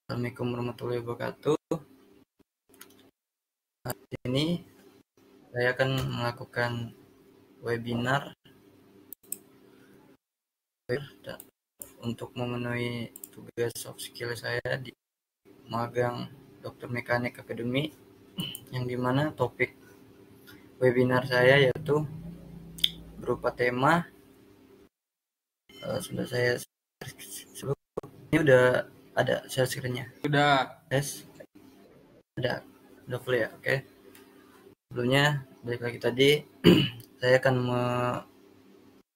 Assalamualaikum warahmatullahi wabarakatuh. Hari ini saya akan melakukan webinar untuk memenuhi tugas soft skill saya di magang Dokter Mekanik Akademi, yang dimana topik webinar saya yaitu berupa tema sudah saya ini udah ada share screen-nya. Udah. Yes. Udah full ya. Oke. Sebelumnya balik lagi tadi saya akan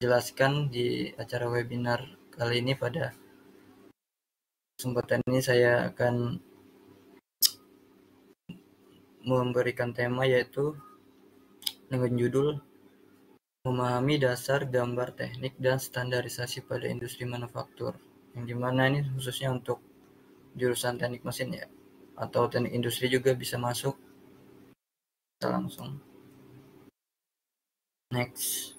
menjelaskan di acara webinar kali ini. Pada kesempatan ini saya akan memberikan tema yaitu dengan judul memahami dasar gambar teknik dan standarisasi pada industri manufaktur, yang dimana ini khususnya untuk jurusan teknik mesin ya, atau teknik industri juga bisa masuk. Kita langsung next.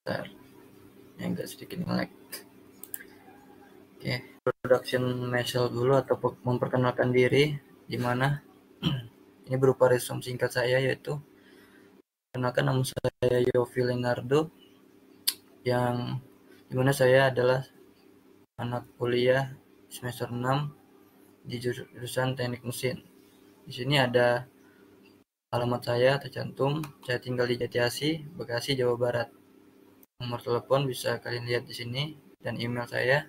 Bentar, yang agak sedikit nge-lag. Oke, production measure dulu atau memperkenalkan diri, dimana ini berupa resume singkat saya, yaitu kenalkan nama saya Yofi Leonardo, yang dimana saya adalah anak kuliah semester 6 di jurusan teknik mesin. Di sini ada alamat saya tercantum. Saya tinggal di Jatiasi, Bekasi, Jawa Barat. Nomor telepon bisa kalian lihat di sini, dan email saya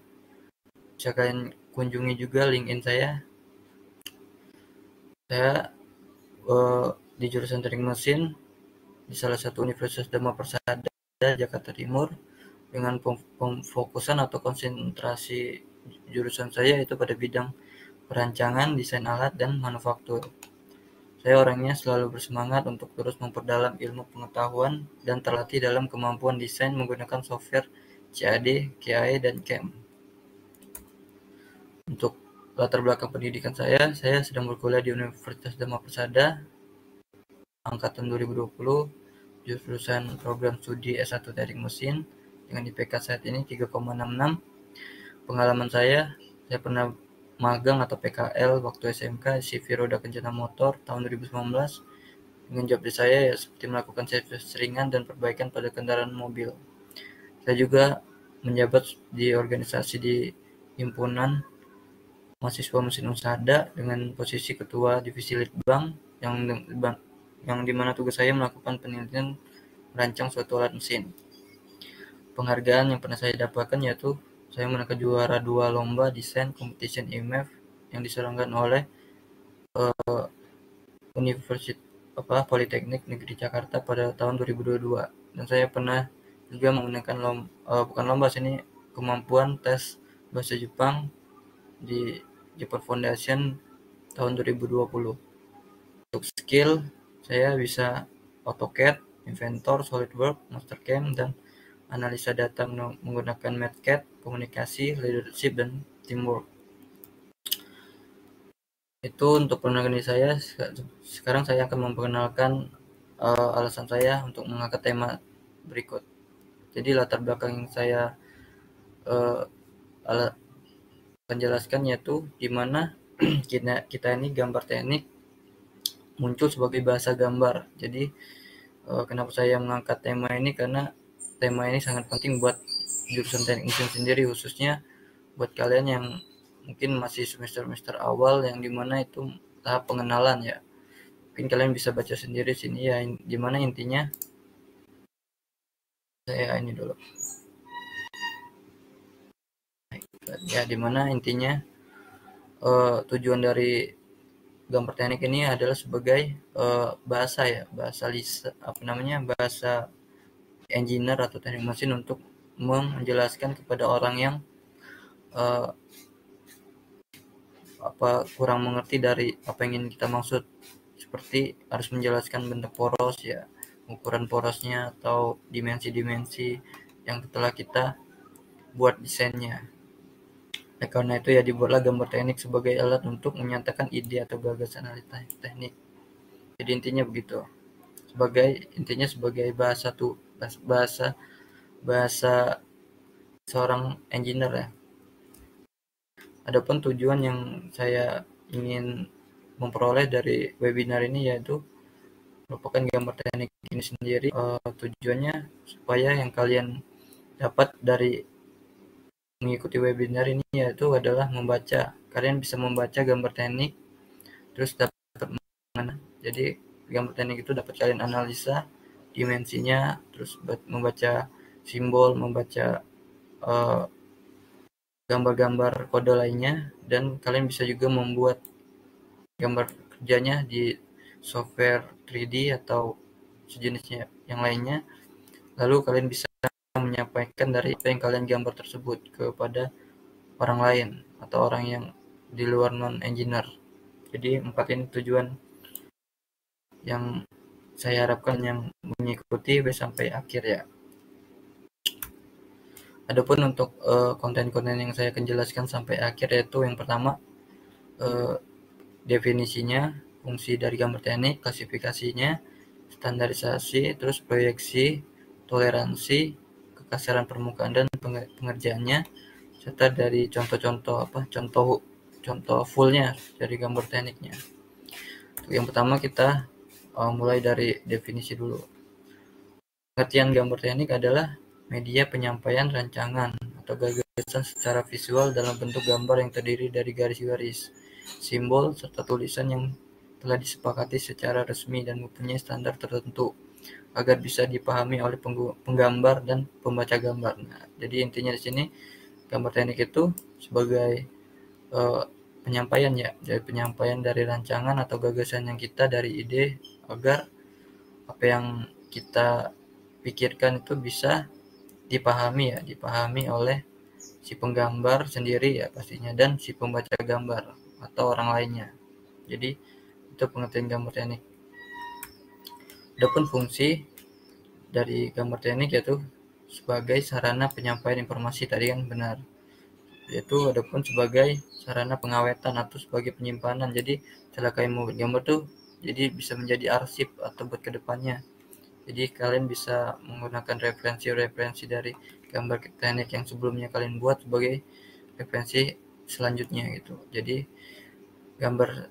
bisa kalian kunjungi juga LinkedIn saya. Saya di jurusan teknik mesin di salah satu Universitas Dharma Persada, Jakarta Timur, dengan pemfokusan atau konsentrasi jurusan saya itu pada bidang perancangan, desain alat, dan manufaktur. Saya orangnya selalu bersemangat untuk terus memperdalam ilmu pengetahuan dan terlatih dalam kemampuan desain menggunakan software CAD, KAE, dan CAM. Untuk latar belakang pendidikan saya sedang berkuliah di Universitas Dharma Persada angkatan 2020, jurusan program studi S1 Teknik Mesin dengan IPK saat ini 3,66. Pengalaman saya pernah magang atau PKL waktu SMK CV Roda Kencana Motor tahun 2019. Dengan job desk saya seperti melakukan servis ringan dan perbaikan pada kendaraan mobil. Saya juga menjabat di organisasi di himpunan mahasiswa mesin Unsada dengan posisi ketua divisi Litbang, yang dimana tugas saya melakukan penelitian merancang suatu alat mesin. Penghargaan yang pernah saya dapatkan yaitu saya menangkan juara 2 lomba desain competition IMF yang diselenggarakan oleh Universitas Politeknik Negeri Jakarta pada tahun 2022, dan saya pernah juga memenangkan kemampuan tes bahasa Jepang di Japan Foundation tahun 2020. Untuk skill saya bisa AutoCAD, Inventor, SolidWorks, Mastercam, dan analisa data menggunakan MathCAD, komunikasi, leadership, dan teamwork. Itu untuk perkenalan diri saya. Sekarang saya akan memperkenalkan alasan saya untuk mengangkat tema berikut. Jadi latar belakang yang saya akan jelaskan yaitu dimana kita ini gambar teknik muncul sebagai bahasa gambar. Jadi kenapa saya mengangkat tema ini, karena tema ini sangat penting buat jurusan teknik mesin sendiri, khususnya buat kalian yang mungkin masih semester awal, yang dimana itu tahap pengenalan ya. Mungkin kalian bisa baca sendiri sini ya, dimana intinya saya ini dulu ya, dimana intinya tujuan dari gambar teknik ini adalah sebagai bahasa engineer atau teknik mesin untuk menjelaskan kepada orang yang kurang mengerti dari apa yang ingin kita maksud, seperti harus menjelaskan bentuk poros ya, ukuran porosnya, atau dimensi-dimensi yang telah kita buat desainnya. Nah, karena itu ya dibuatlah gambar teknik sebagai alat untuk menyatakan ide atau gagasan teknik. Jadi intinya begitu. Sebagai bahasa bahasa bahasa seorang engineer ya. Adapun tujuan yang saya ingin memperoleh dari webinar ini yaitu merupakan gambar teknik ini sendiri. Tujuannya supaya yang kalian dapat dari mengikuti webinar ini yaitu adalah membaca. Kalian bisa membaca gambar teknik, terus dapat mana. Jadi gambar teknik itu dapat kalian analisa dimensinya, terus membaca simbol, membaca uh, gambar-gambar kode lainnya, dan kalian bisa juga membuat gambar kerjanya di software 3D atau sejenisnya yang lainnya. Lalu kalian bisa menyampaikan dari apa yang kalian gambar tersebut kepada orang lain atau orang yang di luar non-engineer. Jadi 4 ini tujuan yang saya harapkan yang mengikuti sampai akhir ya. Adapun untuk konten-konten yang saya akan jelaskan sampai akhir yaitu yang pertama definisinya, fungsi dari gambar teknik, klasifikasinya, standarisasi, terus proyeksi, toleransi, kekasaran permukaan dan pengerjaannya, serta dari contoh fullnya dari gambar tekniknya. Yang pertama kita mulai dari definisi dulu. Pengertian gambar teknik adalah media penyampaian rancangan atau gagasan secara visual dalam bentuk gambar yang terdiri dari garis-garis, simbol, serta tulisan yang telah disepakati secara resmi dan mempunyai standar tertentu agar bisa dipahami oleh penggambar dan pembaca gambar. Nah, jadi intinya di sini gambar teknik itu sebagai penyampaian ya, dari penyampaian dari rancangan atau gagasan yang kita dari ide agar apa yang kita pikirkan itu bisa dipahami oleh si penggambar sendiri ya pastinya, dan si pembaca gambar atau orang lainnya. Jadi itu pengertian gambar teknik. Adapun fungsi dari gambar teknik yaitu sebagai sarana penyampaian informasi, tadi kan benar, yaitu adapun sebagai sarana pengawetan atau sebagai penyimpanan. Jadi setelah kalian mau gambar tuh jadi bisa menjadi arsip atau buat kedepannya. Jadi kalian bisa menggunakan referensi dari gambar teknik yang sebelumnya kalian buat sebagai referensi selanjutnya gitu. Jadi gambar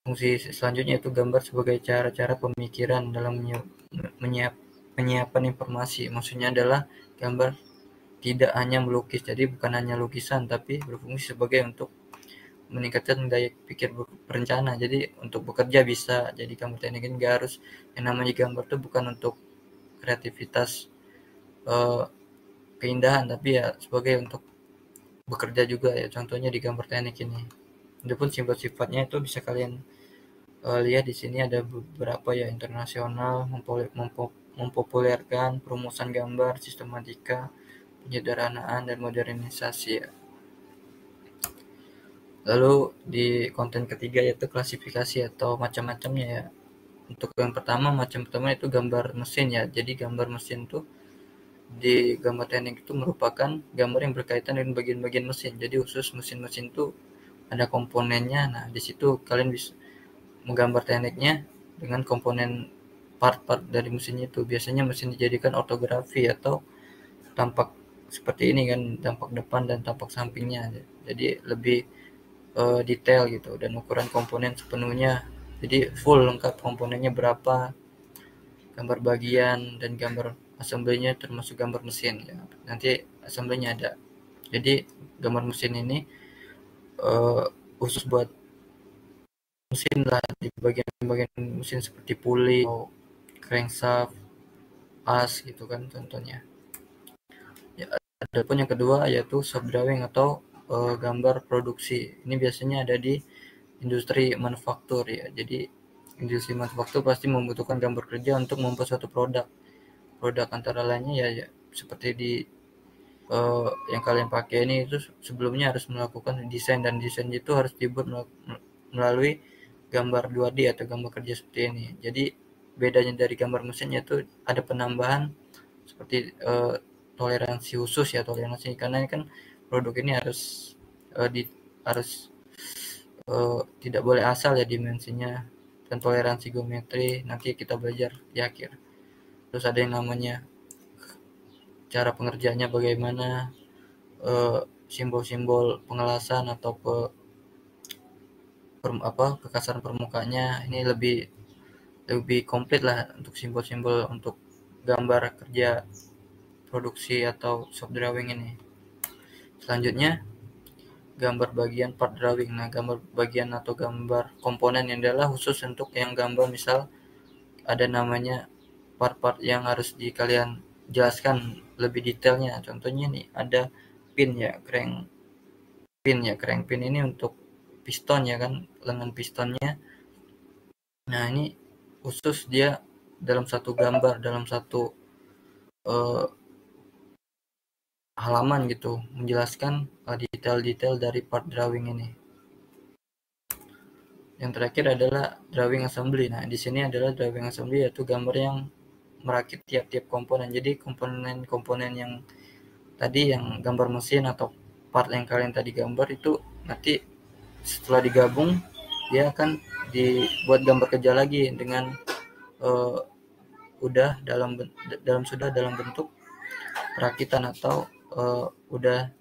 fungsi selanjutnya itu gambar sebagai cara-cara pemikiran dalam penyiapan informasi. Maksudnya adalah gambar tidak hanya melukis, jadi bukan hanya lukisan tapi berfungsi sebagai untuk meningkatkan daya pikir berencana. Jadi untuk bekerja bisa. Jadi gambar teknik ini nggak harus, yang namanya gambar itu bukan untuk kreativitas keindahan, tapi ya sebagai untuk bekerja juga ya, contohnya di gambar teknik ini. Adapun sifatnya itu bisa kalian lihat di sini ada beberapa ya, internasional, mempopulerkan, perumusan gambar, sistematika, penyederhanaan dan modernisasi ya. Lalu di konten ketiga yaitu klasifikasi atau macam-macamnya ya. Untuk yang pertama, macam pertama itu gambar mesin ya. Jadi gambar mesin tuh di gambar teknik itu merupakan gambar yang berkaitan dengan bagian-bagian mesin. Jadi khusus mesin-mesin tuh ada komponennya. Nah, di situ kalian bisa menggambar tekniknya dengan komponen part-part dari mesin itu. Biasanya mesin dijadikan ortografi atau tampak seperti ini kan, tampak depan dan tampak sampingnya. Jadi lebih detail gitu, dan ukuran komponen sepenuhnya. Jadi full lengkap komponennya berapa, gambar bagian dan gambar assembly-nya termasuk gambar mesin ya. Nanti assembly-nya ada. Jadi gambar mesin ini khusus buat mesin lah, di bagian-bagian mesin seperti puli atau crankshaft, as gitu kan contohnya. Ya, ada pun yang kedua yaitu soft drawing atau gambar produksi. Ini biasanya ada di industri manufaktur ya. Jadi industri manufaktur pasti membutuhkan gambar kerja untuk membuat suatu produk. Produk antara lainnya ya seperti di yang kalian pakai ini, itu sebelumnya harus melakukan desain, dan desain itu harus dibuat melalui gambar 2D atau gambar kerja seperti ini. Jadi bedanya dari gambar mesin yaitu ada penambahan seperti toleransi khusus ya, toleransi karena ini kan produk ini harus harus tidak boleh asal ya dimensinya, dan toleransi geometri nanti kita belajar di akhir. Terus ada yang namanya cara pengerjaannya bagaimana, simbol-simbol pengelasan atau kekasaran permukaannya ini lebih komplit lah untuk simbol-simbol untuk gambar kerja produksi atau shop drawing ini. Selanjutnya gambar bagian part drawing. Nah, gambar bagian atau gambar komponen yang adalah khusus untuk yang gambar, misal ada namanya part-part yang harus kalian jelaskan lebih detailnya. Contohnya nih ada pin ya, crank pin ini untuk piston ya kan, lengan pistonnya. Nah, ini khusus dia dalam satu gambar, dalam satu uh, halaman gitu, menjelaskan detail-detail dari part drawing ini. Yang terakhir adalah drawing assembly. Nah, di sini adalah drawing assembly, yaitu gambar yang merakit tiap-tiap komponen. Jadi komponen-komponen yang tadi, yang gambar mesin atau part yang kalian tadi gambar itu nanti setelah digabung dia akan dibuat gambar kerja lagi dengan uh, dalam bentuk perakitan atau udah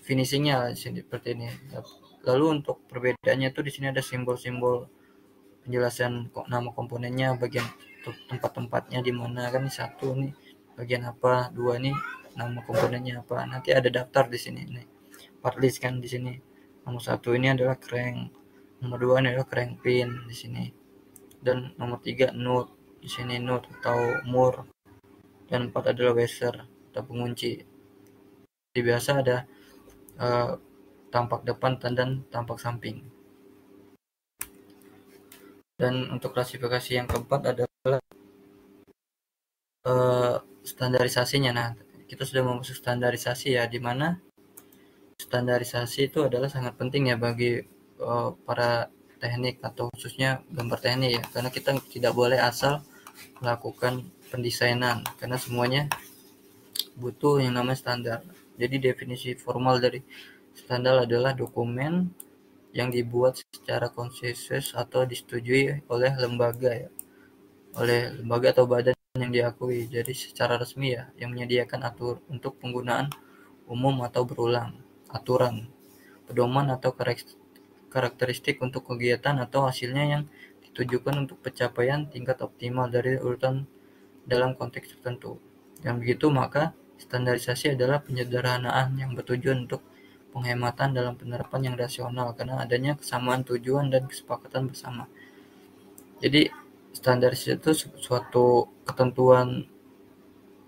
finishingnya di sini seperti ini. Lalu untuk perbedaannya tuh di sini ada simbol-simbol penjelasan nama komponennya, bagian tempat-tempatnya di mana kan, satu nih bagian apa, dua nih nama komponennya apa. Nanti ada daftar di sini nih, part list kan di sini. Nomor satu ini adalah crank, nomor dua ini adalah crank pin di sini, dan nomor tiga nut di sini, nut atau mur, dan empat adalah washer atau pengunci. Jadi biasa ada tampak depan dan tampak samping. Dan untuk klasifikasi yang keempat adalah standarisasinya. Nah, kita sudah masuk standarisasi ya, di mana standarisasi itu adalah sangat penting ya bagi para teknik atau khususnya gambar teknik ya, karena kita tidak boleh asal melakukan pendesainan, karena semuanya butuh yang namanya standar. Jadi definisi formal dari standar adalah dokumen yang dibuat secara konsensus atau disetujui oleh lembaga atau badan yang diakui, jadi secara resmi ya, yang menyediakan untuk penggunaan umum atau berulang, aturan, pedoman atau karakteristik untuk kegiatan atau hasilnya yang ditujukan untuk pencapaian tingkat optimal dari urutan dalam konteks tertentu. Dan begitu, maka standarisasi adalah penyederhanaan yang bertujuan untuk penghematan dalam penerapan yang rasional karena adanya kesamaan tujuan dan kesepakatan bersama. Jadi standarisasi itu suatu ketentuan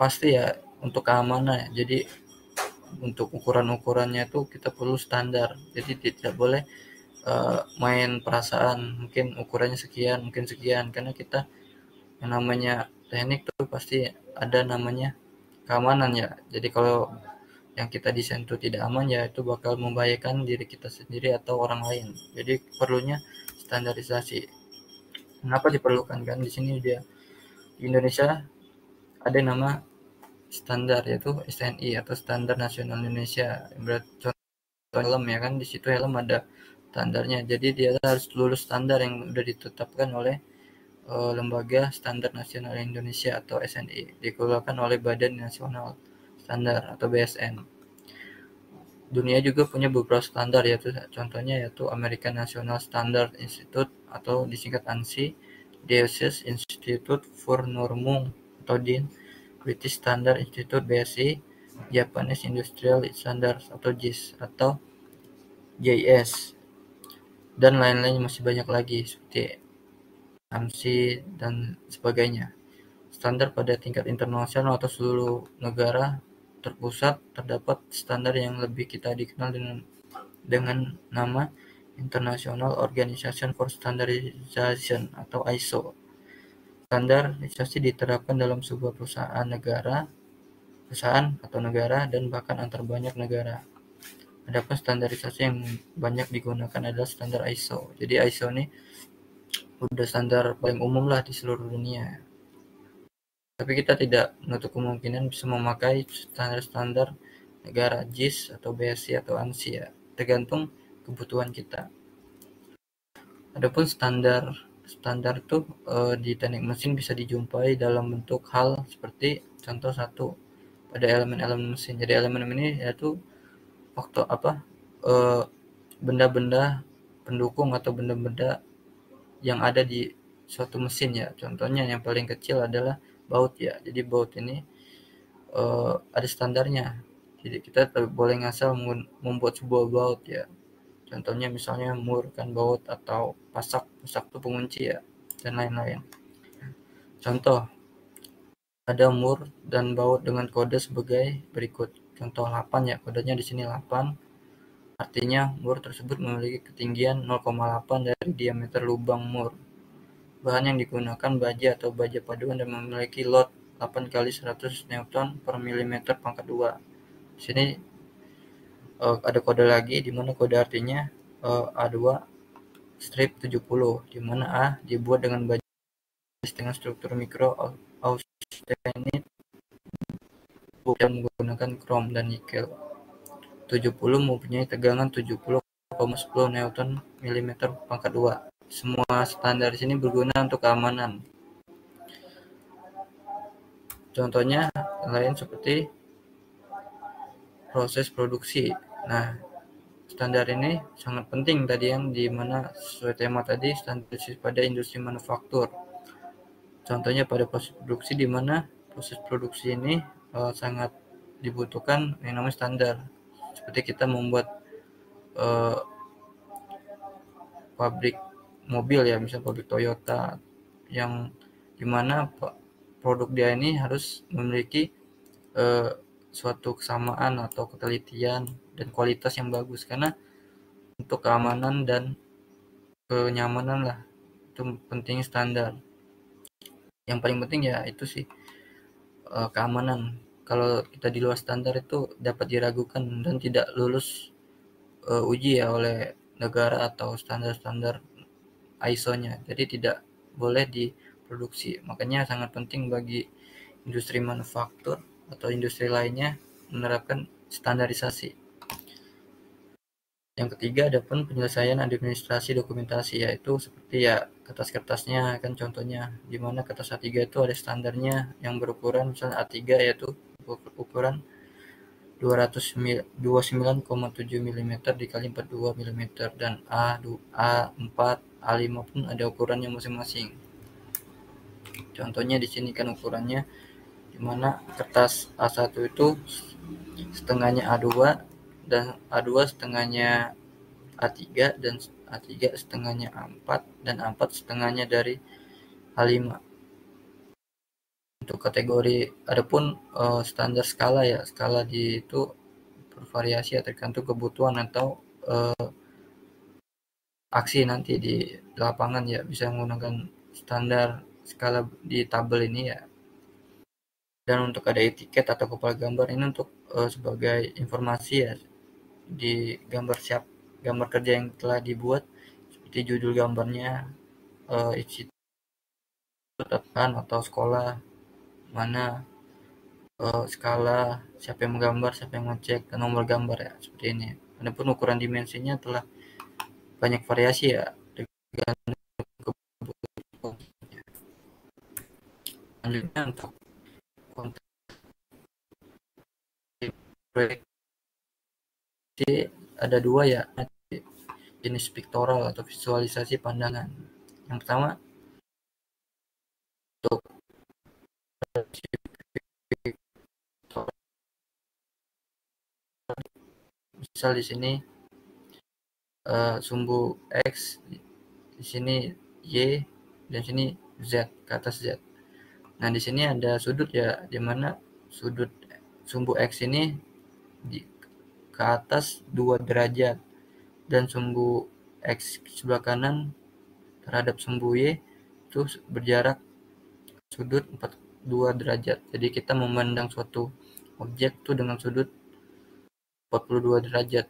pasti ya untuk keamanan ya. Jadi untuk ukuran-ukurannya itu kita perlu standar. Jadi tidak boleh main perasaan, mungkin ukurannya sekian, mungkin sekian, karena kita yang namanya teknik tuh pasti ada namanya keamanan ya. Jadi kalau yang kita desain itu tidak aman ya, itu bakal membahayakan diri kita sendiri atau orang lain. Jadi perlunya standarisasi. Kenapa diperlukan kan? Di sini dia di Indonesia ada nama standar, yaitu SNI atau Standar Nasional Indonesia. Contoh helm ya kan, di situ helm ada standarnya. Jadi dia harus lulus standar yang sudah ditetapkan oleh Lembaga Standar Nasional Indonesia atau SNI, dikeluarkan oleh Badan Nasional Standar atau BSN. Dunia juga punya beberapa standar, yaitu contohnya yaitu American National Standard Institute atau disingkat ANSI, Deuces Institute for Normung atau DIN, British Standard Institute BSI, Japanese Industrial Standards atau JIS atau JS, dan lain-lain masih banyak lagi seperti AMSI dan sebagainya. Standar pada tingkat internasional atau seluruh negara terpusat, terdapat standar yang lebih kita dikenal dengan nama International Organization for Standardization atau ISO. Standarisasi diterapkan dalam sebuah perusahaan atau negara dan bahkan antar banyak negara. Adapun standarisasi yang banyak digunakan adalah standar ISO. Jadi ISO ini udah standar paling umum lah di seluruh dunia. Tapi kita tidak menutup kemungkinan bisa memakai standar-standar negara JIS atau BSI atau ANSI ya, tergantung kebutuhan kita. Adapun standar standar tuh di teknik mesin bisa dijumpai dalam bentuk hal seperti contoh satu pada elemen-elemen mesin. Jadi elemen ini yaitu faktor eh, benda-benda pendukung atau benda-benda yang ada di suatu mesin ya. Contohnya yang paling kecil adalah baut ya. Jadi baut ini ada standarnya. Jadi kita boleh ngasal membuat sebuah baut ya. Contohnya misalnya mur kan baut atau pasak. Pasak itu pengunci ya dan lain-lain. Contoh, ada mur dan baut dengan kode sebagai berikut. Contoh 8 ya, kodenya di sini 8. Artinya mur tersebut memiliki ketinggian 0,8 dari diameter lubang mur. Bahan yang digunakan baja atau baja paduan dan memiliki load 8 kali 100 Newton per milimeter pangkat 2. Di sini ada kode lagi di mana kode artinya A2 strip 70 di mana A dibuat dengan baja dengan struktur mikro austenit dan menggunakan krom dan nikel. 70 mempunyai tegangan 70,10 Newton milimeter pangkat 2. Semua standar di sini berguna untuk keamanan. Contohnya lain seperti proses produksi. Nah, standar ini sangat penting tadi yang dimana sesuai tema tadi standarisasi pada industri manufaktur. Contohnya pada proses produksi di mana proses produksi ini sangat dibutuhkan yang namanya standar. Seperti kita membuat uh, pabrik mobil ya, misalnya pabrik Toyota yang dimana produk dia ini harus memiliki uh, suatu kesamaan atau ketelitian dan kualitas yang bagus karena untuk keamanan dan kenyamanan lah itu penting standar. Yang paling penting ya itu sih keamanan. Kalau kita di luar standar itu dapat diragukan dan tidak lulus uji ya oleh negara atau standar-standar ISO-nya. Jadi tidak boleh diproduksi. Makanya sangat penting bagi industri manufaktur atau industri lainnya menerapkan standarisasi. Yang ketiga ada pun penyelesaian administrasi dokumentasi, yaitu seperti ya kertas-kertasnya kan contohnya di mana kertas A3 itu ada standarnya yang berukuran misalnya A3 yaitu ukuran 29,7 mm dikali 42 mm dan A4, A5 pun ada ukurannya masing-masing. Contohnya di sini kan ukurannya di mana kertas A1 itu setengahnya A2 dan A2 setengahnya A3 dan A3 setengahnya A4 dan A4 setengahnya dari A5. Untuk kategori adapun standar skala ya, skala di itu bervariasi ya tergantung kebutuhan atau aksi nanti di lapangan ya bisa menggunakan standar skala di tabel ini ya. Dan untuk ada etiket atau kepala gambar ini untuk sebagai informasi ya di gambar kerja yang telah dibuat seperti judul gambarnya, institut atau sekolah mana, skala, siapa yang menggambar, siapa yang ngecek, dan nomor gambar ya seperti ini. Adapun ukuran dimensinya telah banyak variasi ya dengan kebutuhan. Selanjutnya untuk konteks proyek ada dua ya, jenis piktoral atau visualisasi pandangan. Yang pertama untuk misal di sini sumbu X, di sini Y, dan sini Z ke atas Z. Nah di sini ada sudut ya, di mana sudut sumbu X ini ke atas 2 derajat dan sumbu X sebelah kanan terhadap sumbu Y itu berjarak sudut 42 derajat. Jadi kita memandang suatu objek itu dengan sudut 42 derajat.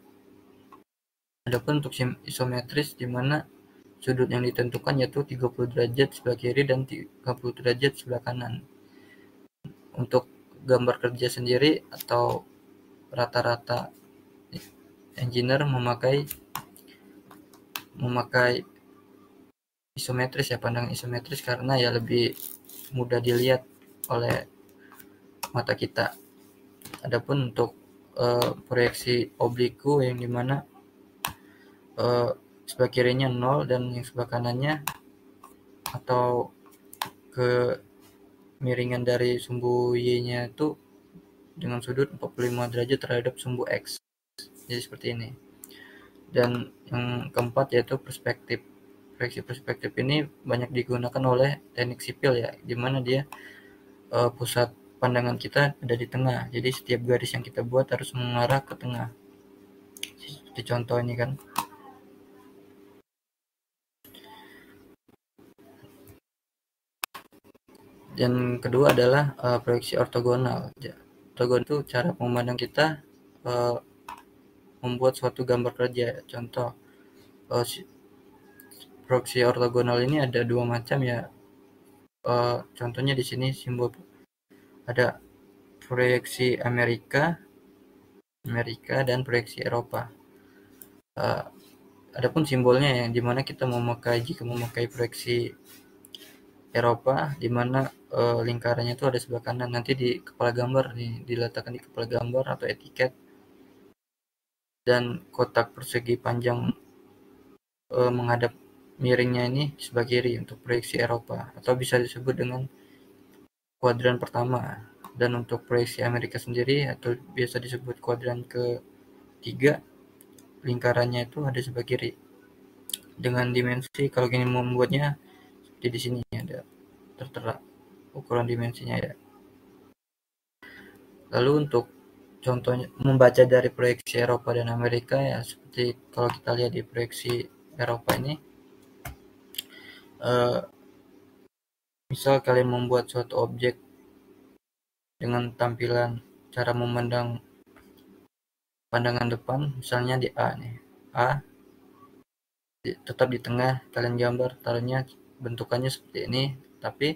Adapun untuk isometris di mana sudut yang ditentukan yaitu 30 derajat sebelah kiri dan 30 derajat sebelah kanan. Untuk gambar kerja sendiri atau rata-rata engineer memakai isometris ya, pandangan isometris karena ya lebih mudah dilihat oleh mata kita. Adapun untuk proyeksi obliku yang dimana sebelah kirinya 0 dan yang sebelah kanannya atau kemiringan dari sumbu Y-nya itu dengan sudut 45 derajat terhadap sumbu X. Jadi seperti ini. Dan yang keempat yaitu perspektif. Proyeksi perspektif ini banyak digunakan oleh teknik sipil ya, di mana dia pusat pandangan kita ada di tengah. Jadi setiap garis yang kita buat harus mengarah ke tengah. Seperti contoh ini kan. Dan kedua adalah proyeksi ortogonal. Ortogonal itu cara memandang kita membuat suatu gambar kerja. Contoh proyeksi ortogonal ini ada dua macam ya. Contohnya di sini simbol ada proyeksi Amerika dan proyeksi Eropa. Adapun simbolnya yang dimana kita jika memakai proyeksi Eropa, dimana lingkarannya itu ada sebelah kanan, nanti di kepala gambar diletakkan di kepala gambar atau etiket, dan kotak persegi panjang menghadap miringnya ini di sebelah kiri untuk proyeksi Eropa, atau bisa disebut dengan kuadran pertama. Dan untuk proyeksi Amerika sendiri atau biasa disebut kuadran ketiga, lingkarannya itu ada sebelah kiri dengan dimensi, kalau ingin membuatnya seperti di sini ada tertera ukuran dimensinya ya. Lalu untuk contohnya membaca dari proyeksi Eropa dan Amerika ya, seperti kalau kita lihat di proyeksi Eropa ini, misal kalian membuat suatu objek dengan tampilan cara memandang pandangan depan, misalnya di A nih, A tetap di tengah, kalian gambar taruhnya bentukannya seperti ini, tapi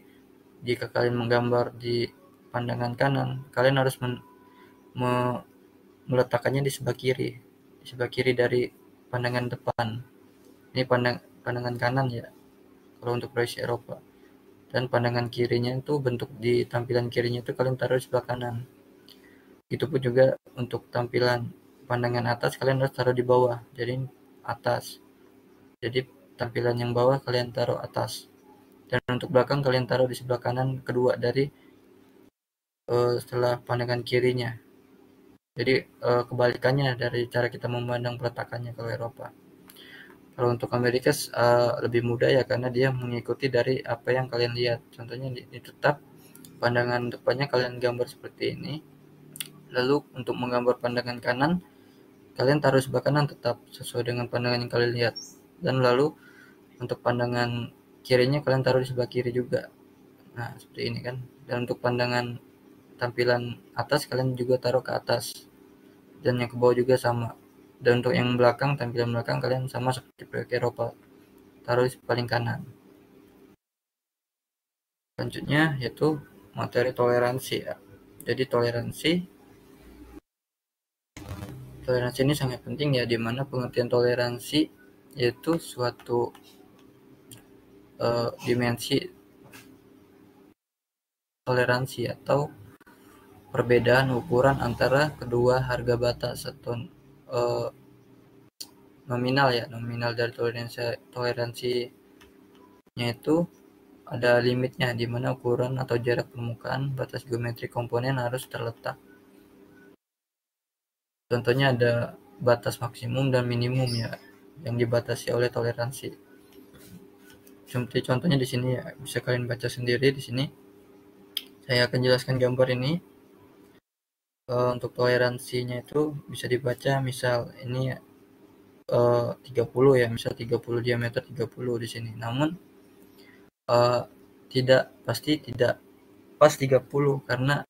jika kalian menggambar di pandangan kanan, kalian harus meletakkannya di sebelah kiri dari pandangan depan. Ini pandangan kanan ya kalau untuk proyeksi Eropa, dan pandangan kirinya itu bentuk di tampilan kirinya itu kalian taruh di sebelah kanan. Itu pun juga untuk tampilan pandangan atas kalian harus taruh di bawah, jadi atas. Jadi tampilan yang bawah kalian taruh atas, dan untuk belakang kalian taruh di sebelah kanan kedua dari setelah pandangan kirinya. Jadi kebalikannya dari cara kita memandang peletakannya kalau Eropa. Kalau untuk Amerika lebih mudah ya, karena dia mengikuti dari apa yang kalian lihat. Contohnya ini tetap pandangan depannya kalian gambar seperti ini. Lalu untuk menggambar pandangan kanan, kalian taruh sebelah kanan tetap sesuai dengan pandangan yang kalian lihat. Dan lalu untuk pandangan kirinya kalian taruh di sebelah kiri juga. Nah, seperti ini kan. Dan untuk pandangan tampilan atas kalian juga taruh ke atas. Dan yang ke bawah juga sama. Dan untuk yang belakang, tampilan belakang kalian sama seperti proyek Eropa, taruh di paling kanan. Selanjutnya yaitu materi toleransi ya. Jadi toleransi ini sangat penting ya, di mana pengertian toleransi yaitu suatu dimensi toleransi atau perbedaan ukuran antara kedua harga batas atau nominal ya. Nominal dari toleransinya itu ada limitnya, di mana ukuran atau jarak permukaan batas geometri komponen harus terletak. Contohnya ada batas maksimum dan minimum ya, yang dibatasi oleh toleransi. Contohnya di sini ya, bisa kalian baca sendiri di sini. Saya akan jelaskan gambar ini. Untuk toleransinya itu bisa dibaca, misal ini 30 ya, misal 30 diameter 30 di sini. Namun tidak pas 30, karena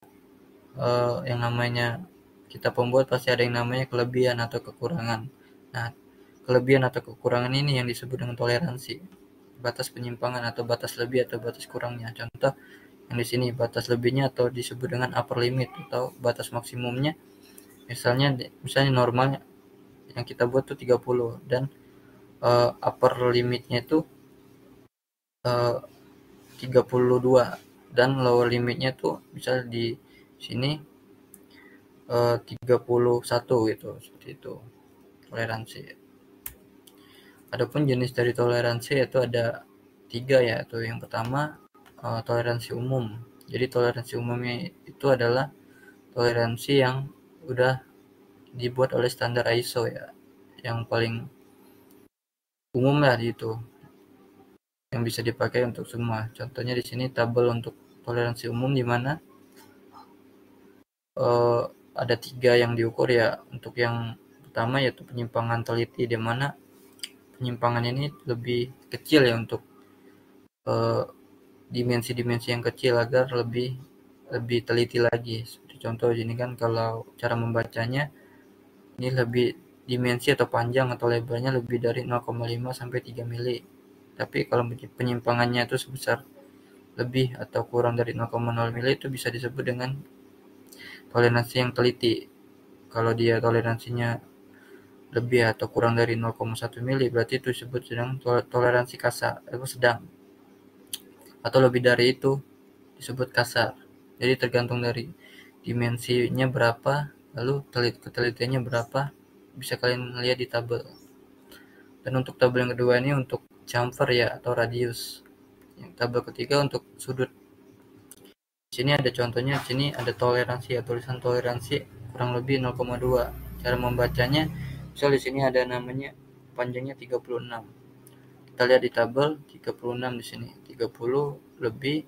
yang namanya kita pembuat pasti ada yang namanya kelebihan atau kekurangan. Nah, kelebihan atau kekurangan ini yang disebut dengan toleransi, batas penyimpangan atau batas lebih atau batas kurangnya. Contoh yang di sini batas lebihnya atau disebut dengan upper limit, atau batas maksimumnya misalnya normalnya yang kita buat tuh 30, dan upper limitnya itu 32 dan lower limitnya tuh bisa di sini 31 gitu, seperti itu toleransi. Adapun jenis dari toleransi itu ada 3 ya, itu yang pertama toleransi umum. Jadi toleransi umumnya itu adalah toleransi yang udah dibuat oleh standar ISO ya, yang paling umum lah gitu, yang bisa dipakai untuk semua. Contohnya di sini tabel untuk toleransi umum di mana eh, ada 3 yang diukur ya. Untuk yang pertama yaitu penyimpangan teliti, di mana penyimpangan ini lebih kecil ya untuk eh, dimensi-dimensi yang kecil agar lebih lebih teliti lagi. Seperti contoh ini kan kalau cara membacanya ini lebih dimensi atau panjang atau lebarnya lebih dari 0,5 sampai 3 mili. Tapi kalau penyimpangannya itu sebesar lebih atau kurang dari 0,0 mili itu bisa disebut dengan toleransi yang teliti. Kalau dia toleransinya lebih atau kurang dari 0,1 mili berarti itu disebut sedang toleransi kasar atau sedang, atau lebih dari itu disebut kasar. Jadi tergantung dari dimensinya berapa, lalu ketelitiannya berapa, bisa kalian lihat di tabel. Dan untuk tabel yang kedua ini untuk chamfer ya atau radius. Yang tabel ketiga untuk sudut. Di sini ada contohnya, di sini ada toleransi ya, tulisan toleransi kurang lebih 0,2. Cara membacanya, misal di sini ada namanya panjangnya 36. Kita lihat di tabel 36 di sini. 30 lebih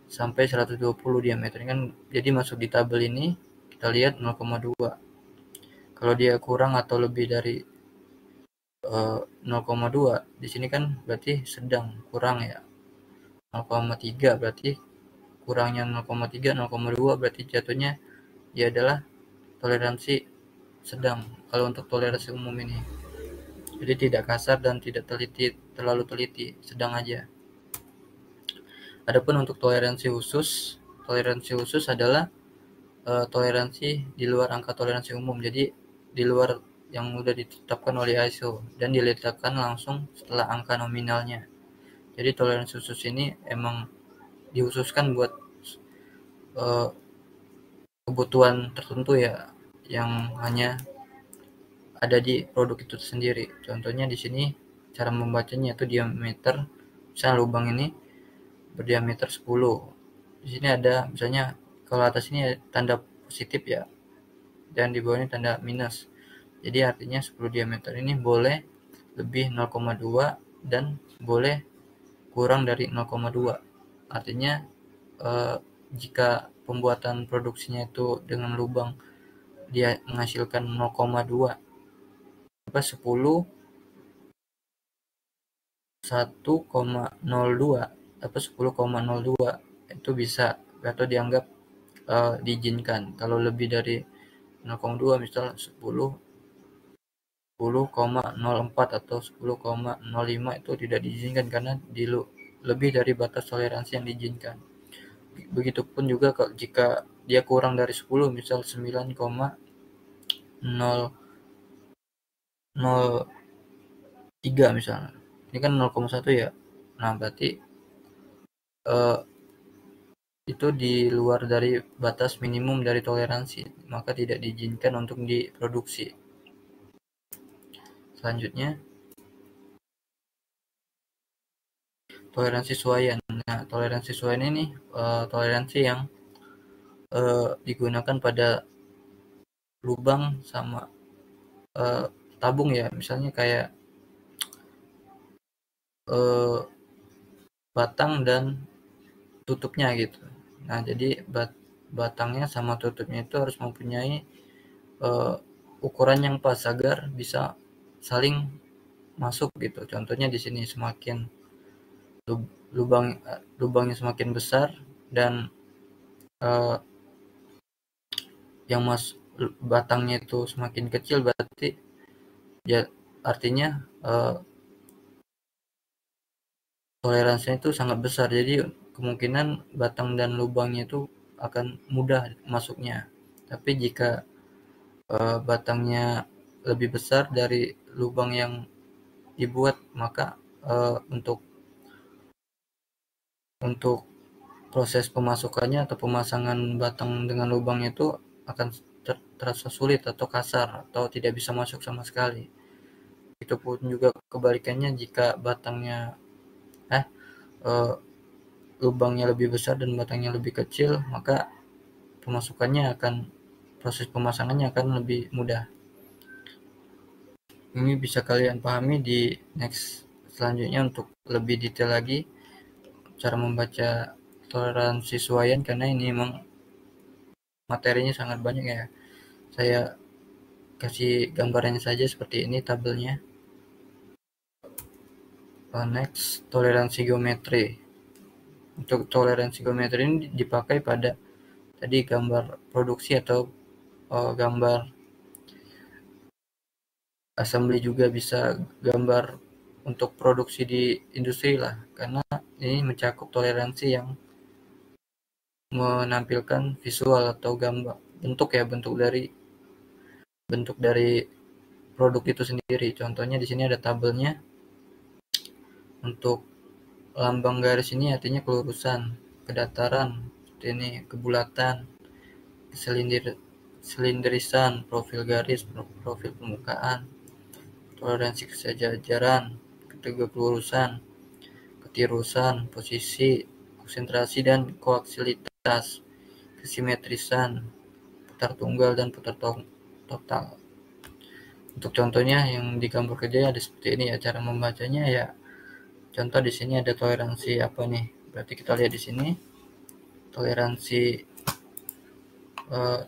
sampai 120 diameternya kan. Jadi masuk di tabel ini kita lihat 0,2. Kalau dia kurang atau lebih dari 0,2 di sini kan berarti sedang, kurang ya. 0,3 berarti kurangnya 0,3, 0,2 berarti jatuhnya dia adalah toleransi sedang kalau untuk toleransi umum ini. Jadi tidak kasar dan tidak terlalu teliti, sedang aja. Adapun untuk toleransi khusus adalah toleransi di luar angka toleransi umum. Jadi di luar yang sudah ditetapkan oleh ISO dan diletakkan langsung setelah angka nominalnya. Jadi toleransi khusus ini emang dikhususkan buat kebutuhan tertentu ya, yang hanya ada di produk itu sendiri. Contohnya di sini cara membacanya itu diameter, misalnya lubang ini berdiameter 10. Di sini ada misalnya kalau atas ini tanda positif ya, dan di bawah ini tanda minus. Jadi artinya 10 diameter ini boleh lebih 0,2 dan boleh kurang dari 0,2. Artinya eh, jika pembuatan produksinya itu dengan lubang dia menghasilkan 0,2 10 1,02 atau 10,02 itu bisa atau dianggap diizinkan. Kalau lebih dari 0,2 misal 10,04 atau 10,05 itu tidak diizinkan karena lebih dari batas toleransi yang diizinkan. Begitupun juga jika dia kurang dari 10 misal 9,003 misalnya. Ini kan 0,1 ya. Nah, berarti eh, itu di luar dari batas minimum dari toleransi, maka tidak diizinkan untuk diproduksi. Selanjutnya, toleransi suaian. Nah, toleransi suaian ini toleransi yang digunakan pada lubang sama tabung ya, misalnya kayak eh, batang dan tutupnya gitu. Nah, jadi batangnya sama tutupnya itu harus mempunyai uh, ukuran yang pas agar bisa saling masuk gitu. Contohnya di sini semakin lubangnya semakin besar dan uh, yang batangnya itu semakin kecil berarti ya artinya toleransinya itu sangat besar. Jadi kemungkinan batang dan lubangnya itu akan mudah masuknya. Tapi jika batangnya lebih besar dari lubang yang dibuat, maka untuk untuk proses pemasukannya atau pemasangan batang dengan lubangnya itu akan terasa sulit atau kasar atau tidak bisa masuk sama sekali. Itu pun juga kebalikannya jika batangnya eh, eh lubangnya lebih besar dan batangnya lebih kecil, maka pemasukannya akan proses pemasangannya akan lebih mudah. Ini bisa kalian pahami di next selanjutnya untuk lebih detail lagi cara membaca toleransi suaian, karena ini memang materinya sangat banyak ya. Saya kasih gambarannya saja seperti ini tabelnya. Next, toleransi geometri. Untuk toleransi geometri ini dipakai pada tadi gambar produksi atau gambar assembly, juga bisa gambar untuk produksi di industri lah, karena ini mencakup toleransi yang menampilkan visual atau gambar bentuk dari produk itu sendiri. Contohnya di sini ada tabelnya. Untuk lambang garis ini artinya kelurusan, kedataran, seperti ini, kebulatan, selindrisan, profil garis, profil permukaan, toleransi kesejajaran, ketegak lurusan, ketirusan, posisi, konsentrasi dan koaksilitas, kesimetrisan, putar tunggal dan putar total. Untuk contohnya yang di gambar kerja ada seperti ini ya, cara membacanya ya. Contoh di sini ada toleransi apa nih? Berarti kita lihat di sini toleransi eh,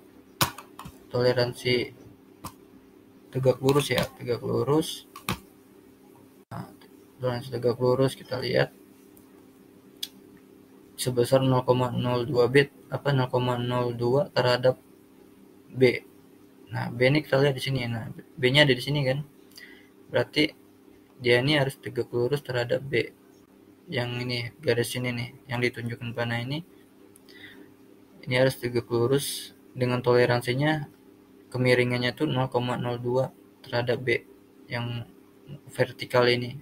toleransi tegak lurus ya, tegak lurus. Nah, toleransi tegak lurus kita lihat sebesar 0,02 bit 0,02 terhadap B. Nah, B ini kita lihat di sini. Nah, B-nya ada di sini kan. Berarti dia ini harus tegak lurus terhadap B. Yang ini garis ini nih, yang ditunjukkan panah ini harus tegak lurus dengan toleransinya kemiringannya tuh 0,02 terhadap B. Yang vertikal ini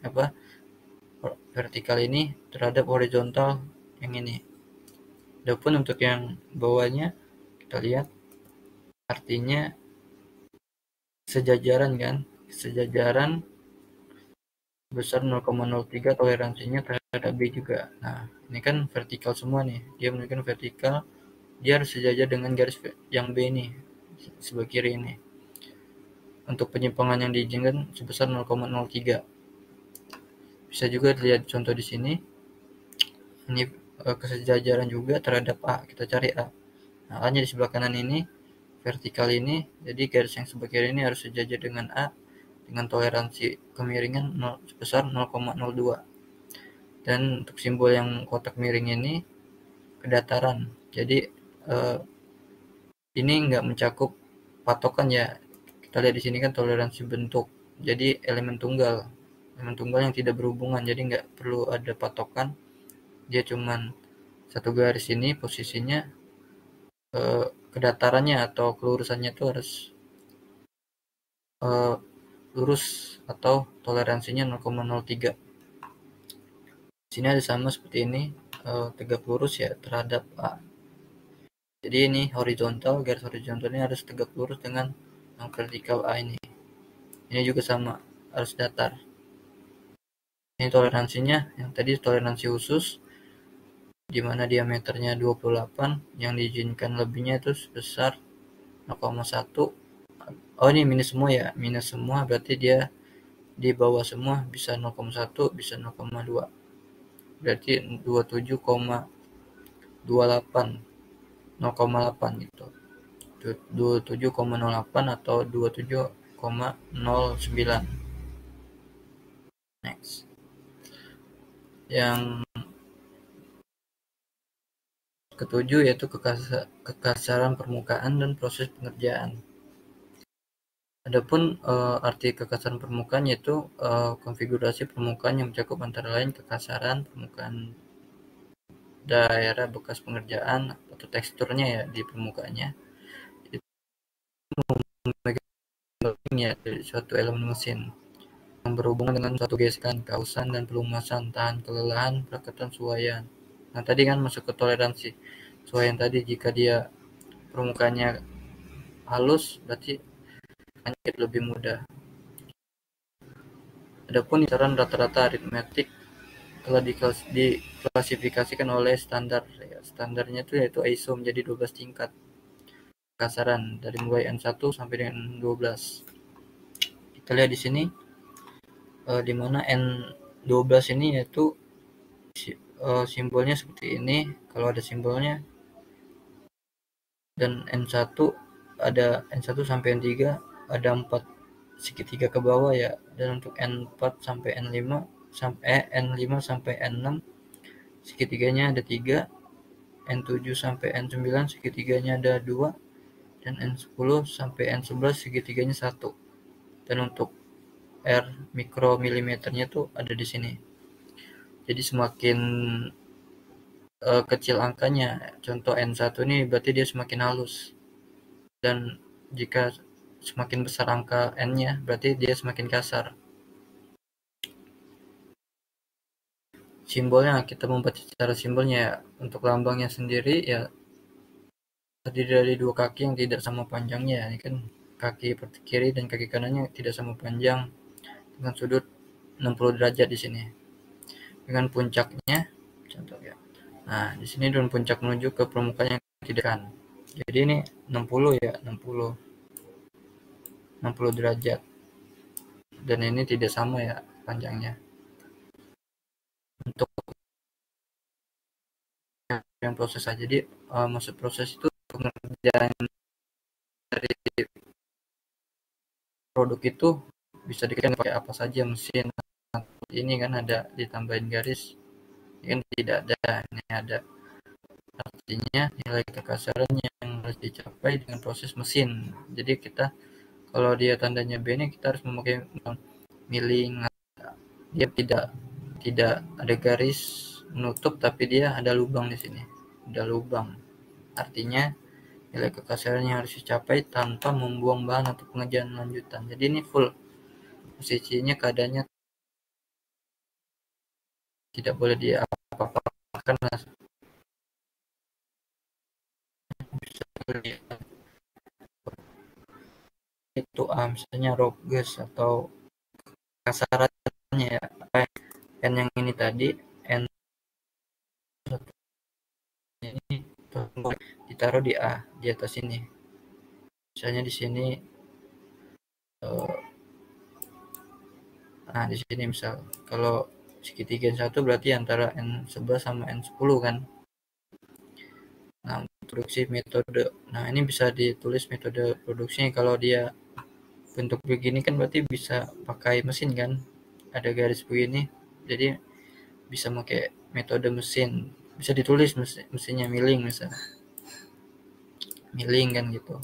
vertikal ini terhadap horizontal yang ini. Adapun untuk yang bawahnya kita lihat artinya sejajaran kan, sejajaran besar 0,03 toleransinya terhadap B juga. Nah, ini kan vertikal semua nih, dia menunjukkan vertikal, dia harus sejajar dengan garis yang B ini sebelah kiri ini. Untuk penyimpangan yang diizinkan sebesar 0,03. Bisa juga dilihat contoh di sini. Ini kesejajaran juga terhadap A. Kita cari A. Nah, A-nya di sebelah kanan ini, vertikal ini, jadi garis yang sebelah kiri ini harus sejajar dengan A dengan toleransi kemiringan sebesar 0,02. Dan untuk simbol yang kotak miring ini kedataran. Jadi ini nggak mencakup patokan ya. Kita lihat di sini kan toleransi bentuk. Jadi elemen tunggal yang tidak berhubungan. Jadi nggak perlu ada patokan. Dia cuman satu garis ini posisinya kedatarannya atau kelurusannya itu harus lurus atau toleransinya 0,03. Di sini ada sama seperti ini, tegak lurus ya terhadap A. Jadi ini horizontal, garis horizontal ini harus tegak lurus dengan yang vertikal A ini. Ini juga sama, harus datar. Ini toleransinya, yang tadi toleransi khusus, di mana diameternya 28, yang diizinkan lebihnya itu sebesar 0,1. Oh ini minus semua ya, minus semua berarti dia di bawah semua, bisa 0,1, bisa 0,2. Berarti 27,28 0,8 gitu. 27,08 atau 27,09. Next. Yang ketujuh yaitu kekasaran permukaan dan proses pengerjaan. Adapun arti kekasaran permukaan yaitu konfigurasi permukaan yang mencakup antara lain kekasaran permukaan daerah bekas pengerjaan atau teksturnya ya di permukaannya. Itu ya dari suatu elemen mesin yang berhubungan dengan suatu gesekan, kausan dan pelumasan, tahan kelelahan, perekatan suaian. Nah, tadi kan masuk ke toleransi. Soal yang tadi, jika dia permukaannya halus, berarti lebih mudah. Adapun kisaran rata-rata aritmetik telah diklasifikasikan oleh standar. Standarnya itu yaitu ISO menjadi 12 tingkat kasaran dari mulai N1 sampai dengan N12. Kita lihat di sini di mana N12 ini yaitu simbolnya seperti ini kalau ada simbolnya, dan N1 ada N1 sampai N3 ada 4 segitiga ke bawah ya, dan untuk N4 sampai N5 N5 sampai N6 segitiganya ada 3, N7 sampai N9 segitiganya ada 2, dan N10 sampai N11 segitiganya 1. Dan untuk R mikromilimeternya tuh ada di sini. Jadi semakin kecil angkanya, contoh N1 ini berarti dia semakin halus. Dan jika semakin besar angka N-nya, berarti dia semakin kasar. Simbolnya, kita membaca secara simbolnya ya. Untuk lambangnya sendiri ya terdiri dari dua kaki yang tidak sama panjangnya. Ini kan kaki kiri dan kaki kanannya tidak sama panjang dengan sudut 60 derajat di sini. Dengan puncaknya, contoh ya. Nah, di sini dengan puncak menuju ke permukaan yang tidak kan. Jadi ini 60 ya, 60 derajat. Dan ini tidak sama ya panjangnya. Untuk yang proses aja, jadi maksud proses itu pengerjaan dari produk itu bisa dikerjakan pakai apa saja mesin. Ini kan ada ditambahin garis, ini kan tidak ada, ini ada. Artinya nilai kekasaran yang harus dicapai dengan proses mesin. Jadi kita kalau dia tandanya B ini kita harus memakai milling. Dia tidak ada garis menutup, tapi dia ada lubang di sini. Ada lubang. Artinya nilai kekasaran yang harus dicapai tanpa membuang bahan atau pengerjaan lanjutan. Jadi ini full. Posisinya keadaannya tidak boleh diapa-apakan. Itu misalnya roges atau kasarannya ya. N yang ini tadi, N ini ditaruh di A, di atas ini. Misalnya di sini nah di sini misal kalau segitiga N1 berarti antara N11 sama N10 kan. Nah, produksi metode. Nah, ini bisa ditulis metode produksinya. Kalau dia bentuk begini kan berarti bisa pakai mesin kan. Ada garis begini. Jadi bisa pakai metode mesin. Bisa ditulis mesinnya milling misalnya. Milling kan gitu.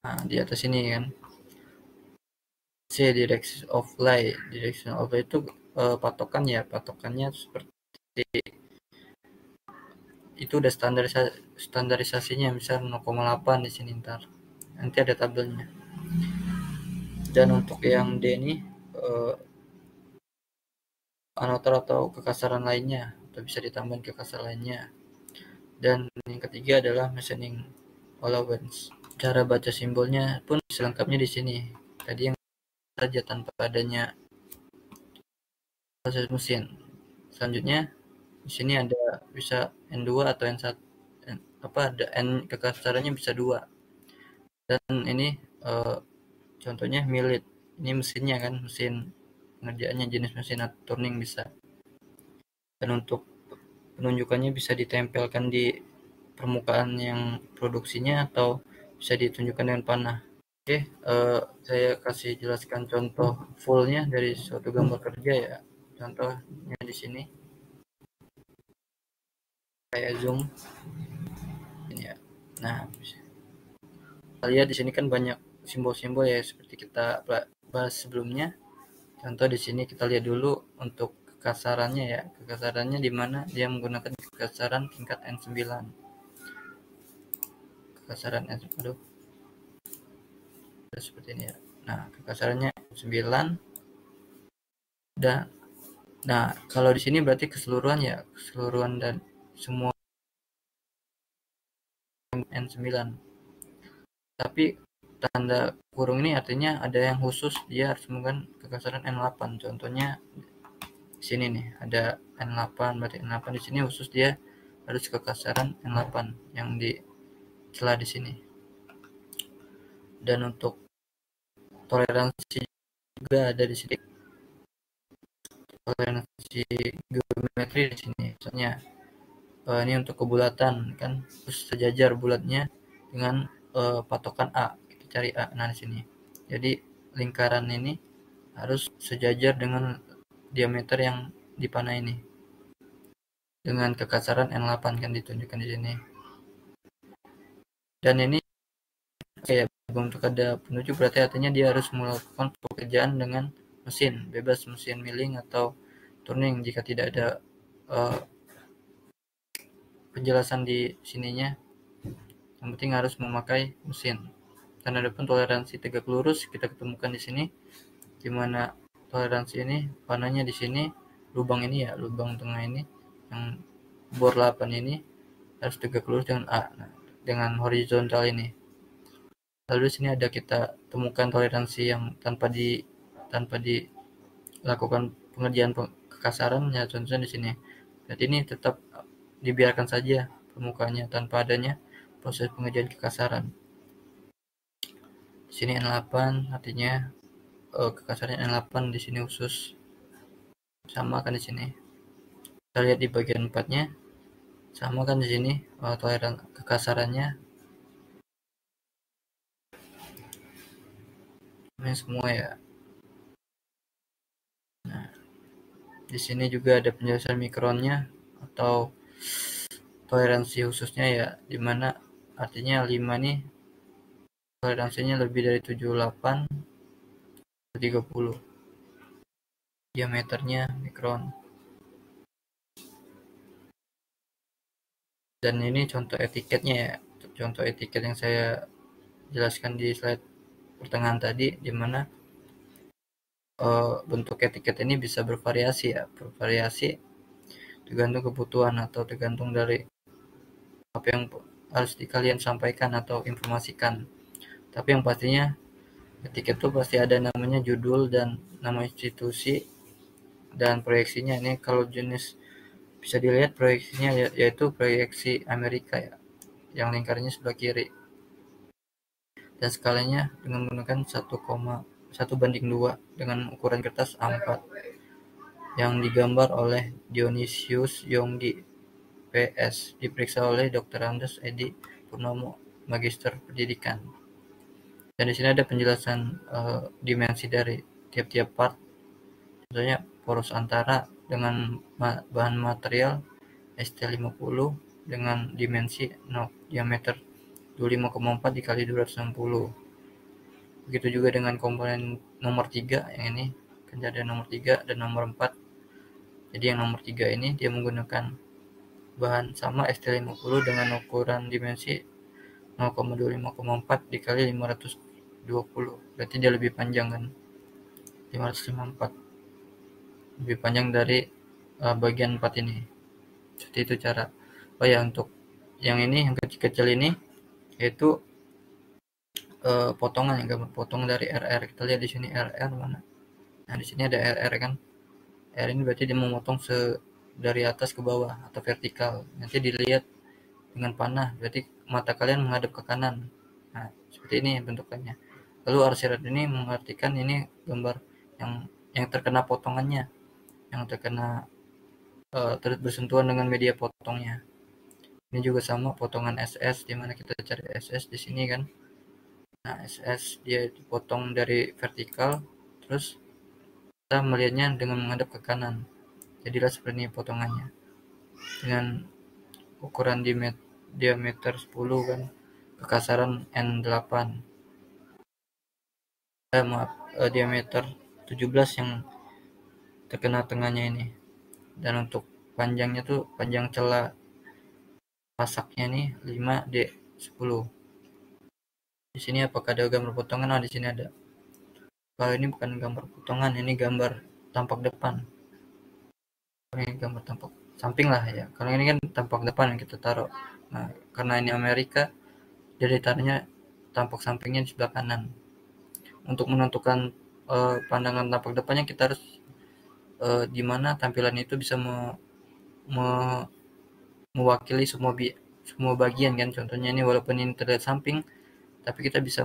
Nah, di atas ini kan. C, direction of light. Direction of light itu patokan ya. Patokannya seperti itu udah standarisasinya, misal 0,8 di sini ntar. Nanti ada tabelnya. Dan untuk yang D ini anotar atau kekasaran lainnya, atau bisa ditambahin kekasaran lainnya. Dan yang ketiga adalah machining allowance. Cara baca simbolnya pun selengkapnya di sini. Tadi yang saja tanpa adanya proses mesin. Selanjutnya di sini ada bisa N2 atau N1, apa ada N kekasarannya bisa 2. Dan ini contohnya milit. Ini mesinnya kan, mesin pengerjaannya jenis mesin atau turning bisa. Dan untuk penunjukannya bisa ditempelkan di permukaan yang produksinya atau bisa ditunjukkan dengan panah. Oke, saya kasih jelaskan contoh fullnya dari suatu gambar kerja ya. Contohnya di sini kayak zoom ini ya. Nah, kita lihat di sini kan banyak simbol-simbol ya seperti kita bahas sebelumnya. Contoh di sini kita lihat dulu untuk kekasarannya ya. Kekasarannya di mana dia menggunakan kekasaran tingkat N9. Kekasaran N9 seperti ini ya. Nah, kekasarannya 9 Dan nah, kalau di sini berarti keseluruhan ya, keseluruhan dan semua N9. Tapi tanda kurung ini artinya ada yang khusus, dia harus menggunakan kekasaran N8. Contohnya di sini nih, ada N8, berarti N8 di sini khusus dia harus kekasaran N8 yang di celah di sini. Dan untuk toleransi juga ada di sini. Toleransi geometri di sini. Misalnya ini untuk kebulatan kan, terus sejajar bulatnya dengan patokan A. Kita cari A. Nah di sini. Jadi lingkaran ini harus sejajar dengan diameter yang dipanah ini. Dengan kekasaran N8 kan ditunjukkan di sini. Dan ini kayak untuk ada penunjuk berarti artinya dia harus melakukan pekerjaan dengan mesin, bebas mesin milling atau turning jika tidak ada uh, penjelasan di sininya. Yang penting harus memakai mesin. Dan ada pun toleransi tegak lurus kita ketemukan di sini, di mana toleransi ini panahnya di sini, lubang ini ya, lubang tengah ini yang bor 8 ini harus tegak lurus dengan A, nah, dengan horizontal ini. Lalu di sini ada kita temukan toleransi yang tanpa dilakukan pengerjaan kekasaran ya, contohnya di sini. Berarti ini tetap dibiarkan saja permukaannya tanpa adanya proses pengerjaan kekasaran. Di sini N8 artinya kekasaran N8 di sini khusus, sama kan di sini. Kita lihat di bagian 4-nya sama kan di sini toleran kekasarannya. Ini semua ya. Nah, di sini juga ada penjelasan mikronnya atau toleransi khususnya ya, dimana artinya 5 nih toleransinya lebih dari 78 ke 30 diameternya mikron. Dan ini contoh etiketnya ya, contoh etiket yang saya jelaskan di slide pertengahan tadi, dimana bentuk etiket ini bisa bervariasi ya, bervariasi tergantung kebutuhan atau tergantung dari apa yang harus kalian sampaikan atau informasikan. Tapi yang pastinya etiket itu pasti ada namanya judul dan nama institusi dan proyeksinya. Ini kalau jenis bisa dilihat proyeksinya yaitu proyeksi Amerika ya, yang lingkarannya sebelah kiri. Dan skalanya dengan menggunakan 1,1:2 dengan ukuran kertas A4 yang digambar oleh Dionysius Yonggi PS, diperiksa oleh Dr. Andes Edi Purnomo, Magister Pendidikan. Dan di sini ada penjelasan dimensi dari tiap-tiap part. Contohnya poros antara dengan bahan material ST50 dengan dimensi diameter 25,4 dikali 260. Begitu juga dengan komponen nomor 3 yang ini, kan ada nomor 3 dan nomor 4. Jadi yang nomor 3 ini dia menggunakan bahan sama ST50 dengan ukuran dimensi 0,25,4 dikali 520. Berarti dia lebih panjang kan, 554, lebih panjang dari bagian 4 ini. Seperti itu cara. Oh ya, untuk yang ini yang kecil-kecil ini yaitu potongan, yang gambar potong dari RR. Kita lihat di sini RR mana. Nah di sini ada RR kan, R ini berarti dia memotong dari atas ke bawah atau vertikal. Nanti dilihat dengan panah, berarti mata kalian menghadap ke kanan. Nah seperti ini bentukannya. Lalu arsirat ini mengartikan ini gambar yang terkena potongannya, yang terkena bersentuhan dengan media potongnya. Ini juga sama potongan SS, dimana kita cari SS di sini kan. Nah SS dia dipotong dari vertikal, terus kita melihatnya dengan menghadap ke kanan. Jadilah seperti ini potongannya dengan ukuran diameter 10 kan, kekasaran N8, diameter 17 yang terkena tengahnya ini. Dan untuk panjangnya tuh, panjang celah pasaknya nih 5D10. Di sini apakah ada gambar potongan? Nah di sini ada. Kalau ini bukan gambar potongan, ini gambar tampak depan. Ini gambar tampak samping lah ya. Kalau ini kan tampak depan yang kita taruh. Nah, karena ini Amerika, jadi taruhnya tampak sampingnya di sebelah kanan. Untuk menentukan pandangan tampak depannya, kita harus di mana tampilan itu bisa me- mewakili semua bagian kan. Contohnya ini walaupun ini terlihat samping, tapi kita bisa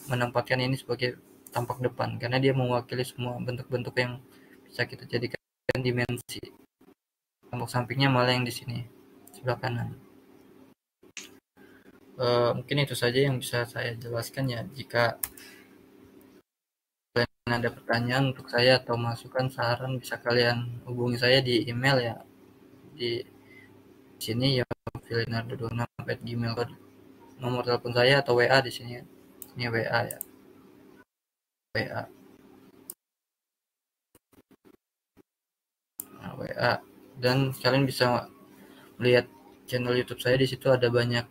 menempatkan ini sebagai tampak depan karena dia mewakili semua bentuk-bentuk yang bisa kita jadikan dimensi. Tampak sampingnya malah yang di sini sebelah kanan. Mungkin itu saja yang bisa saya jelaskan ya. Jika kalian ada pertanyaan untuk saya atau masukan saran, bisa kalian hubungi saya di email ya, di sini ya, filinardo26@gmail.com. Nomor telepon saya atau WA di sini ya. Ini WA ya, WA. Nah, WA. Dan kalian bisa melihat channel YouTube saya. Di situ ada banyak,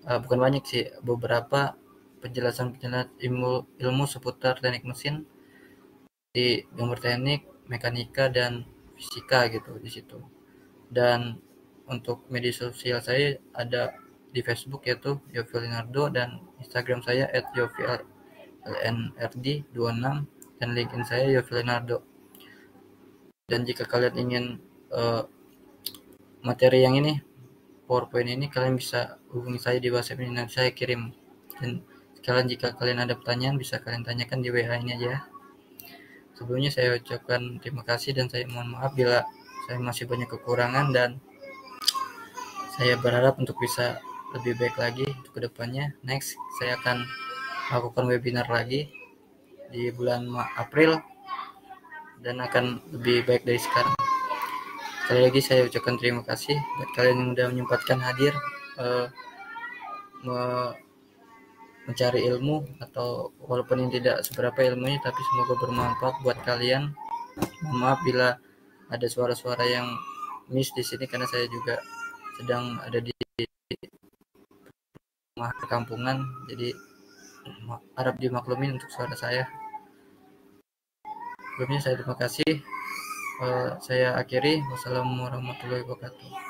bukan banyak sih, beberapa penjelasan-penjelasan ilmu seputar teknik mesin di gambar teknik, mekanika, dan fisika gitu di situ. Dan untuk media sosial saya ada di Facebook yaitu Yofi Leonardo, dan Instagram saya @yofi_lnrd26, dan LinkedIn saya Yofi Leonardo. Dan jika kalian ingin materi yang ini, PowerPoint ini, kalian bisa hubungi saya di WhatsApp ini, nanti saya kirim. Dan sekalian jika kalian ada pertanyaan bisa kalian tanyakan di WA ini aja. Sebelumnya saya ucapkan terima kasih dan saya mohon maaf bila saya masih banyak kekurangan, dan saya berharap untuk bisa lebih baik lagi untuk kedepannya. Next, saya akan melakukan webinar lagi di bulan April dan akan lebih baik dari sekarang. Sekali lagi saya ucapkan terima kasih buat kalian yang sudah menyempatkan hadir mencari ilmu, atau walaupun ini tidak seberapa ilmunya tapi semoga bermanfaat buat kalian. Maaf bila ada suara-suara yang miss di sini karena saya juga sedang ada di rumah perkampungan, jadi harap dimaklumi untuk suara saya. Sebelumnya saya terima kasih. Saya akhiri. Wassalamualaikum warahmatullahi wabarakatuh.